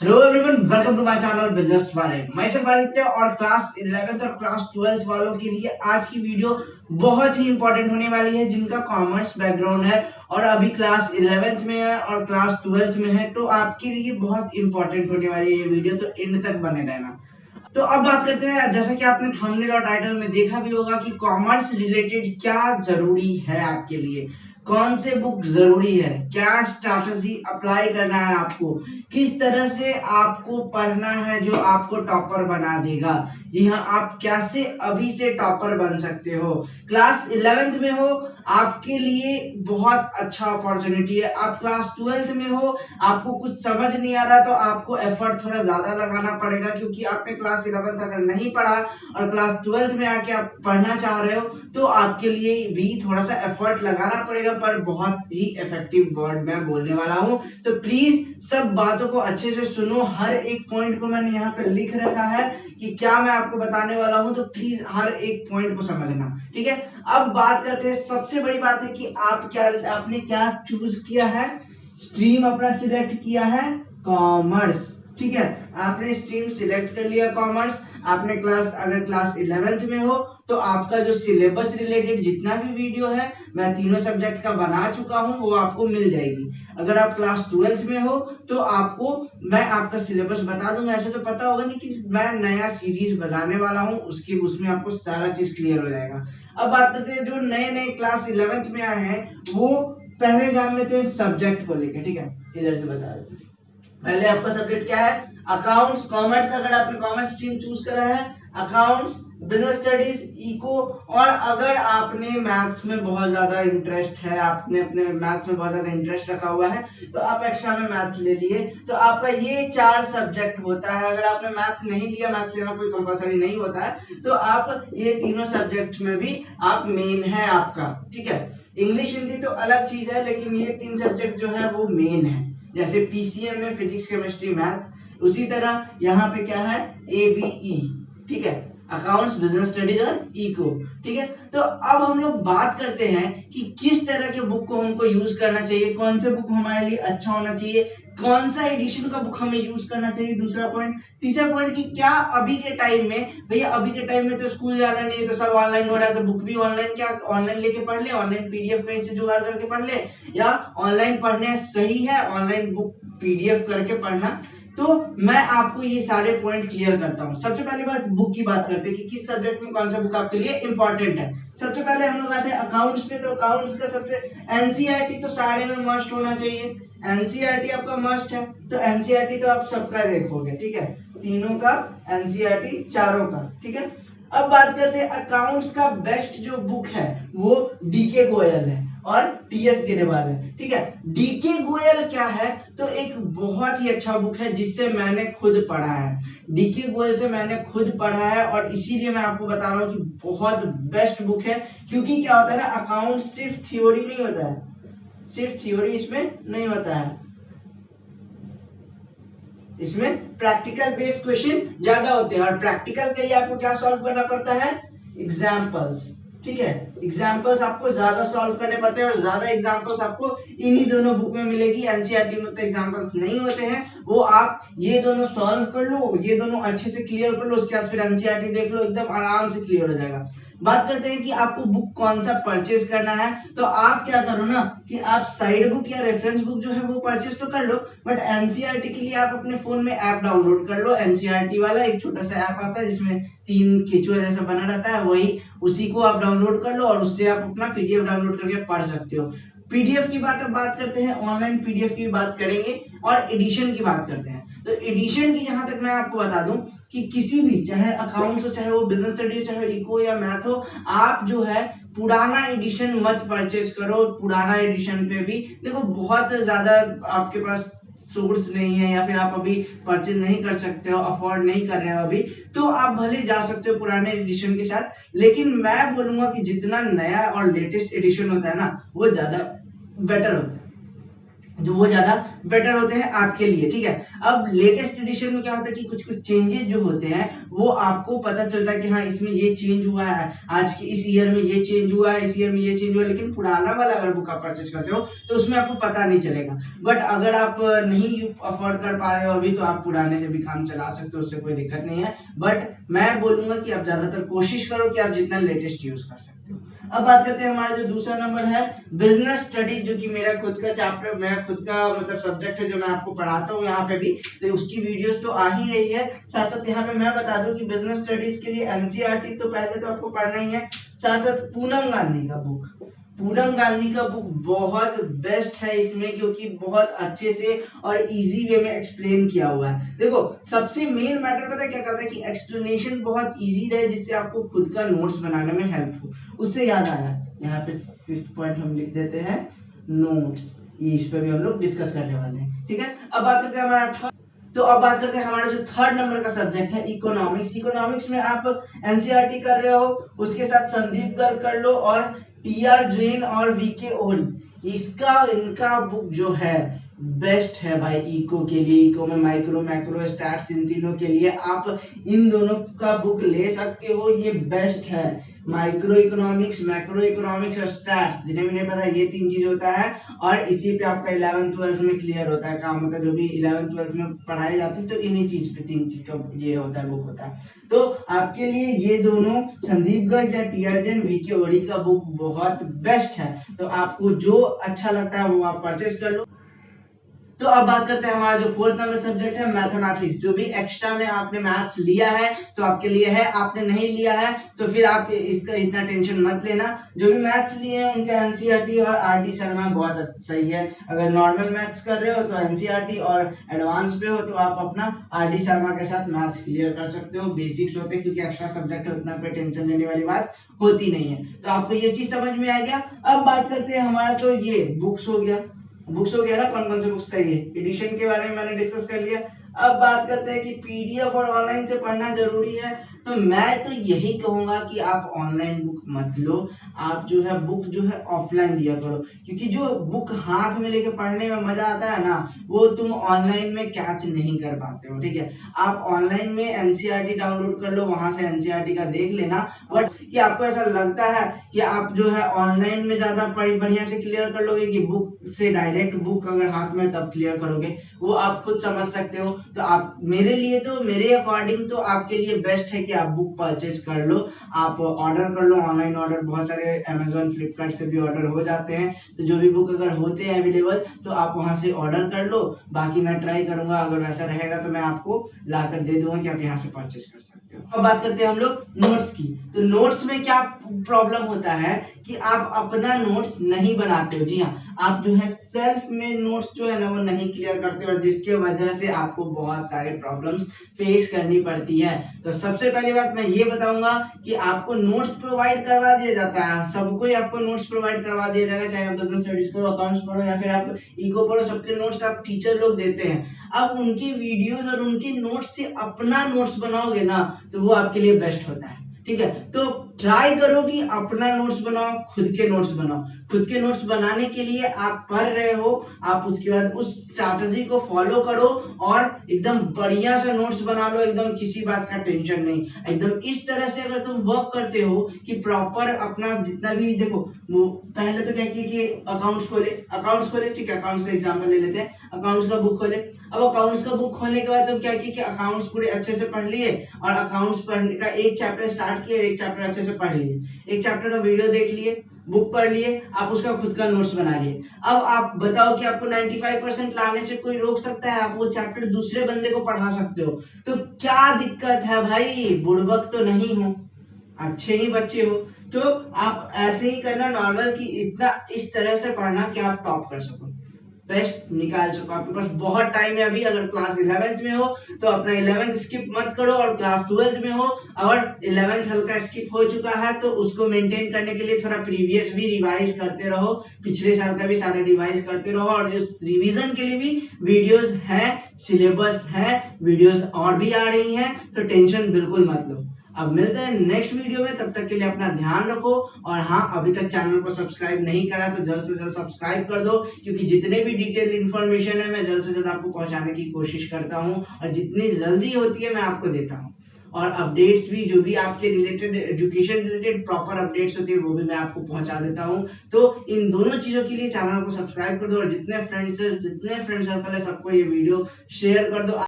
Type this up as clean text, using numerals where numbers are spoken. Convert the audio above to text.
Hello everyone, welcome to my channel business वाले। मैं आदित्य और क्लास 11th और क्लास 12th वालों के लिए आज की वीडियो बहुत ही इंपॉर्टेंट होने वाली है, जिनका कॉमर्स बैकग्राउंड है और अभी क्लास 11th में है और क्लास 12th में है। तो आपके लिए बहुत इंपॉर्टेंट होने वाली है ये वीडियो, तो एंड तक बने रहना। तो अब बात करते हैं, जैसा कि आपने थंबनेल और टाइटल में देखा भी होगा कि कॉमर्स रिलेटेड क्या जरूरी है आपके लिए, कौन से बुक जरूरी है, क्या स्ट्रैटेजी अप्लाई करना है आपको, किस तरह से आपको पढ़ना है जो आपको टॉपर बना देगा। जी हाँ, आप कैसे अभी से टॉपर बन सकते हो। क्लास 11th में हो, आपके लिए बहुत अच्छा अपॉर्चुनिटी है। आप क्लास 12th में हो, आपको कुछ समझ नहीं आ रहा तो आपको एफर्ट थोड़ा ज्यादा लगाना पड़ेगा, क्योंकि आपने क्लास 11th अगर नहीं पढ़ा और क्लास 12th में आके आप पढ़ना चाह रहे हो तो आपके लिए भी थोड़ा सा एफर्ट लगाना पड़ेगा, पर बहुत ही इफेक्टिव वर्ड मैं बोलने वाला हूं। तो प्लीज सब बातों को अच्छे से सुनो, हर एक पॉइंट को मैंने यहाँ पे लिख रखा है कि क्या मैं आपको बताने वाला हूं, तो प्लीज हर एक पॉइंट को समझना, ठीक है। अब बात करते हैं, सबसे बड़ी बात है कि आपने क्या चूज किया है, स्ट्रीम अपना सिलेक्ट किया है कॉमर्स, ठीक है। आपने स्ट्रीम सिलेक्ट कर लिया कॉमर्स। आपने अगर क्लास 11th में हो तो आपका जो सिलेबस रिलेटेड जितना भी वीडियो है मैं तीनों सब्जेक्ट का बना चुका हूं, वो आपको मिल जाएगी। अगर आप क्लास 12th में हो तो मैं आपका सिलेबस बता दूंगा। ऐसे तो पता होगा नहीं कि मैं नया सीरीज बनाने वाला हूं, उसमें आपको सारा चीज क्लियर हो जाएगा। अब बात करते हैं जो नए क्लास 11th में आए हैं, वो पहले जान लेते हैं सब्जेक्ट को लेकर, ठीक है। इधर से बता देते हैं, पहले आपका सब्जेक्ट क्या है, अकाउंट्स। कॉमर्स, अगर आपने कॉमर्स स्ट्रीम चूज करा है, अकाउंट्स, बिजनेस स्टडीज, इको। और अगर आपने मैथ्स में बहुत ज्यादा इंटरेस्ट है, आपने अपने मैथ्स में बहुत ज्यादा इंटरेस्ट रखा हुआ है, तो आप एक्स्ट्रा में मैथ्स ले लिए। तो आपका ये 4 सब्जेक्ट होता है। अगर आपने मैथ्स नहीं लिया, मैथ्स लेना कोई कंपलसरी नहीं होता है, तो आप ये तीनों सब्जेक्ट में भी आप मेन है आपका, ठीक है। इंग्लिश हिंदी तो अलग चीज है, लेकिन ये 3 सब्जेक्ट जो है वो मेन है। जैसे पीसीएम में फिजिक्स केमिस्ट्री मैथ, उसी तरह यहाँ पे क्या है, एबीई, ठीक है, अकाउंट्स, बिजनेस स्टडीज और इको, ठीक है। तो अब हम लोग बात करते हैं कि किस तरह के बुक को हमको यूज करना चाहिए, कौन से बुक हमारे लिए अच्छा होना चाहिए, कौन सा एडिशन का बुक हमें यूज करना चाहिए, दूसरा पॉइंट। तीसरा पॉइंट कि क्या अभी के टाइम में, भैया अभी के टाइम में तो स्कूल जाना नहीं है, तो सब ऑनलाइन हो रहा है, तो बुक भी ऑनलाइन, क्या ऑनलाइन लेके पढ़ ले, ऑनलाइन पीडीएफ कहीं से जुगाड़ करके पढ़ ले, या ऑनलाइन पढ़ने सही है ऑनलाइन बुक पीडीएफ करके पढ़ना। तो मैं आपको ये सारे पॉइंट क्लियर करता हूं। सबसे पहले बात बुक की बात करते हैं कि किस सब्जेक्ट में कौन सा बुक आपके लिए इंपॉर्टेंट है। सबसे पहले हम लोग आते हैं अकाउंट्स पे। तो अकाउंट्स का सबसे एनसीईआरटी तो सारे में मस्ट होना चाहिए, एनसीईआरटी आपका मस्ट है। तो एनसीईआरटी तो आप सबका देखोगे, ठीक है, तीनों का एनसीईआरटी, चारों का, ठीक है। अब बात करते हैं अकाउंट्स का बेस्ट जो बुक है वो डीके गोयल है और टीएस गिरेवाल है, ठीक है। डीके गोयल क्या है, तो एक बहुत ही अच्छा बुक है जिससे मैंने खुद पढ़ा है। डीके गोयल से मैंने खुद पढ़ा है और इसीलिए मैं आपको बता रहा हूँ कि बहुत बेस्ट बुक है। क्योंकि क्या होता है ना, अकाउंट सिर्फ थ्योरी नहीं होता है, सिर्फ थ्योरी इसमें नहीं होता है, इसमें प्रैक्टिकल बेस्ड क्वेश्चन ज्यादा होते हैं। और प्रैक्टिकल के लिए आपको क्या सॉल्व करना पड़ता है, एग्जाम्पल्स, ठीक है। एग्जाम्पल्स आपको ज्यादा सॉल्व करने पड़ते हैं और ज्यादा एग्जाम्पल्स आपको इन्हीं दोनों बुक में मिलेगी। एनसीईआरटी में तो एग्जाम्पल्स नहीं होते हैं, वो आप ये दोनों सॉल्व कर लो, ये दोनों अच्छे से क्लियर कर लो, उसके बाद फिर एनसीईआरटी देख लो, एकदम आराम से क्लियर हो जाएगा। बात करते हैं कि आपको बुक कौन सा परचेज करना है। तो आप क्या करो ना कि आप साइड बुक या रेफरेंस बुक जो है वो परचेज तो कर लो, बट एनसीईआरटी के लिए आप अपने फोन में ऐप डाउनलोड कर लो। एनसीईआरटी वाला एक छोटा सा ऐप आता है जिसमें 3 केचुआ जैसा बना रहता है, वही उसी को आप डाउनलोड कर लो और उससे आप अपना पीडीएफ डाउनलोड करके पढ़ सकते हो। पीडीएफ की बात करते हैं, ऑनलाइन पीडीएफ की बात करेंगे और एडिशन की बात करते हैं। तो एडिशन की जहां तक मैं आपको बता दूं कि किसी भी, चाहे अकाउंट्स हो, चाहे वो बिजनेस स्टडी हो, चाहे इको या मैथ हो, आप जो है पुराना एडिशन मत परचेज करो। पुराना एडिशन पे भी देखो बहुत ज्यादा आपके पास सोर्स नहीं है या फिर आप अभी परचेज नहीं कर सकते हो, अफोर्ड नहीं कर रहे हो अभी, तो आप भले जा सकते हो पुराने एडिशन के साथ। लेकिन मैं बोलूंगा कि जितना नया और लेटेस्ट एडिशन होता है ना, वो ज्यादा बेटर होता है। जो वो ज्यादा बेटर होते हैं आपके लिए, ठीक है। अब लेटेस्ट एडिशन में क्या होता है कि कुछ कुछ चेंजेस जो होते हैं वो आपको पता चलता है कि हाँ इसमें ये चेंज हुआ है, आज के इस ईयर में ये चेंज हुआ है, इस ईयर में ये चेंज हुआ है। लेकिन पुराना वाला अगर बुक आप परचेज करते हो तो उसमें आपको पता नहीं चलेगा। बट अगर आप नहीं अफोर्ड कर पा रहे हो अभी, तो आप पुराने से भी काम चला सकते हो, उससे कोई दिक्कत नहीं है। बट मैं बोलूंगा कि आप ज्यादातर कोशिश करो कि आप जितना लेटेस्ट यूज कर सकते हो। अब बात करते हैं हमारा जो दूसरा नंबर है बिजनेस स्टडीज, जो कि मेरा खुद का चैप्टर, मेरा खुद का मतलब सब्जेक्ट है, जो मैं आपको पढ़ाता हूँ यहाँ पे भी, तो उसकी वीडियोस तो आ ही रही है। साथ साथ यहाँ पे मैं बता दूं कि बिजनेस स्टडीज के लिए एनसीईआरटी तो पहले तो आपको पढ़ना ही है, साथ साथ पूनम गांधी का बुक, पूनम गांधी का बुक बहुत बेस्ट है इसमें, क्योंकि बहुत अच्छे से और इजी वे में एक्सप्लेन किया हुआ है। देखो सबसे मेन मैटर पता है क्या करता है कि एक्सप्लेनेशन बहुत इजी रहे, जिससे आपको खुद का नोट्स बनाने में हेल्प हो। उससे याद आया, यहाँ पे 5th पॉइंट हम लिख देते हैं नोट्स, ये इस पे भी हम लोग डिस्कस करने वाले हैं, ठीक है। अब बात करते हैं हमारा अब बात करते हैं हमारा जो 3rd नंबर का सब्जेक्ट है इकोनॉमिक्स। इकोनॉमिक्स में आप एनसीईआरटी कर रहे हो, उसके साथ संदीप गर्ग कर लो और टीआर जैन और वीके ओरी, इनका बुक जो है बेस्ट है भाई इको के लिए। इको में माइक्रो मैक्रो स्टैट्स, इन तीनों के लिए आप इन दोनों का बुक ले सकते हो, ये बेस्ट है। माइक्रो इकोनॉमिक्स, मैक्रो इकोनॉमिक्स और स्टैट्स, जिन्हें भी नहीं पता ये 3 चीज होता है, और इसी पे आपका 11th-12th में क्लियर होता है काम होता है। जो भी 11th-12th में पढ़ाई जाती है तो इन्हीं चीज पे 3 चीज का ये होता है, बुक होता है। तो आपके लिए ये दोनों संदीप गर्ग या टीआर जैन, वीके ओरी का बुक बहुत बेस्ट है। तो आपको जो अच्छा लगता है वो आप परचेज कर लो। तो अब बात करते हैं हमारा जो 4th नंबर सब्जेक्ट है मैथमेटिक्स। जो भी एक्स्ट्रा में आपने मैथ्स लिया है तो आपके लिए है, आपने नहीं लिया है तो फिर आप इसका इतना टेंशन मत लेना। जो भी मैथ्स लिए हैं उनका एनसीईआरटी और आरडी शर्मा बहुत सही है। अगर नॉर्मल मैथ्स कर रहे हो तो एनसीईआरटी, और एडवांस पे हो तो आप अपना आरडी शर्मा के साथ मैथ्स क्लियर कर सकते हो। बेसिक्स होते हैं क्योंकि एक्स्ट्रा सब्जेक्ट है, उतना कोई टेंशन लेने वाली बात होती नहीं है। तो आपको ये चीज समझ में आ गया। अब बात करते हैं हमारा, तो ये बुक्स हो गया ना, कौन कौन से बुक्स चाहिए, एडिशन के बारे में मैंने डिस्कस कर लिया। अब बात करते हैं कि पीडीएफ और ऑनलाइन से पढ़ना जरूरी है। तो मैं तो यही कहूंगा कि आप ऑनलाइन बुक मत लो, आप जो है बुक जो है ऑफलाइन लिया करो, क्योंकि जो बुक हाथ में लेके पढ़ने में मजा आता है ना, वो तुम ऑनलाइन में कैच नहीं कर पाते हो, ठीक है। आप ऑनलाइन में एनसीईआरटी डाउनलोड कर लो, वहां से एनसीईआरटी का देख लेना। बट कि आपको ऐसा लगता है कि आप जो है ऑनलाइन में ज्यादा बढ़िया से क्लियर कर लोगे कि बुक से डायरेक्ट बुक अगर हाथ में तब क्लियर करोगे, वो आप खुद समझ सकते हो। तो आप मेरे अकॉर्डिंग तो आपके लिए बेस्ट है कि आप बुक परचेज कर लो, आप ऑर्डर कर लो, ऑनलाइन ऑर्डर बहुत सारे अमेजोन फ्लिपकार्ट से भी ऑर्डर हो जाते हैं। तो जो भी बुक अगर होते हैं अवेलेबल तो आप वहां से ऑर्डर कर लो। बाकी मैं ट्राई करूंगा, अगर वैसा रहेगा तो मैं आपको लाकर दे दूंगा कि आप यहाँ से परचेज कर सकते हो। अब बात करते हैं हम लोग नोट्स की। तो नोट्स में क्या प्रॉब्लम होता है कि आप अपना नोट्स नहीं बनाते हो। जी हाँ, आप जो है सेल्फ में नोट्स जो है ना वो नहीं क्लियर करते, और जिसके वजह से आपको बहुत सारे प्रॉब्लम्स फेस करनी पड़ती है। तो सबसे पहली बात मैं ये बताऊंगा कि आपको नोट्स प्रोवाइड करवा दिया जाता है, सबको ही आपको नोट्स प्रोवाइड करवा दिया जाएगा, चाहे आप बिजनेस स्टडीज करो, अकाउंट्स पढ़ो या फिर आप इको पढ़ो, सबके नोट्स आप टीचर लोग देते हैं। अब उनकी वीडियोस और उनके नोट्स से अपना नोट्स बनाओगे ना तो वो आपके लिए बेस्ट होता है, ठीक है। तो ट्राई करो कि अपना नोट्स बनाओ, खुद के नोट्स बनाओ। खुद के नोट्स बनाने के लिए आप पढ़ रहे हो, आप उसके बाद उस स्ट्रैटेजी को फॉलो करो और एकदम बढ़िया सा नोट्स बना लो, एकदम किसी बात का टेंशन नहीं। एकदम इस तरह से अगर तुम वर्क करते हो कि प्रॉपर अपना जितना भी, देखो पहले तो क्या किया कि अकाउंट्स खोले, ठीक है, अकाउंट्स का एग्जांपल ले लेते हैं, अकाउंट्स का बुक खोले। अब अकाउंट्स का बुक खोलने के बाद तो क्या किया कि अकाउंट्स पूरे अच्छे से पढ़ लिए, और अकाउंट्स पढ़ने का एक चैप्टर स्टार्ट किया, एक चैप्टर अच्छे से पढ़ लिए, एक चैप्टर का वीडियो देख लिए, बुक पढ़ लिए, आप उसका खुद का नोट्स बना लिए। अब आप बताओ कि आपको 95% लाने से कोई रोक सकता है? आप वो चैप्टर दूसरे बंदे को पढ़ा सकते हो, तो क्या दिक्कत है भाई? बुड़बक तो नहीं हो, अच्छे ही बच्चे हो। तो आप ऐसे ही करना नॉर्मल, कि इतना इस तरह से पढ़ना कि आप टॉप कर सको, बेस्ट निकाल सको। आपके पास बहुत टाइम है अभी। अगर क्लास 11th में हो तो अपना 11th स्किप मत करो, और क्लास 12th में हो और 11th हल्का स्किप हो चुका है तो उसको मेंटेन करने के लिए थोड़ा प्रीवियस भी रिवाइज करते रहो, पिछले साल का भी सारा रिवाइज करते रहो। और इस रिवीजन के लिए भी वीडियोस हैं, सिलेबस है, वीडियोस और भी आ रही हैं, तो टेंशन बिल्कुल मत लो। अब मिलते हैं नेक्स्ट वीडियो में, तब तक के लिए अपना ध्यान रखो। और हाँ, अभी तक चैनल को सब्सक्राइब नहीं करा तो जल्द से जल्द सब्सक्राइब कर दो, क्योंकि जितने भी डिटेल इन्फॉर्मेशन है मैं जल्द से जल्द आपको पहुंचाने की कोशिश करता हूं, और जितनी जल्दी होती है मैं आपको देता हूं। और अपडेट्स भी, जो भी आपके related, education related proper updates होती है वो भी मैं आपको पहुंचा देता हूं। तो इन दोनों चीजों के लिए चैनल को सब्सक्राइब कर दो, और जितने फ्रेंड्स सर्कल है सबको ये वीडियो शेयर कर दो।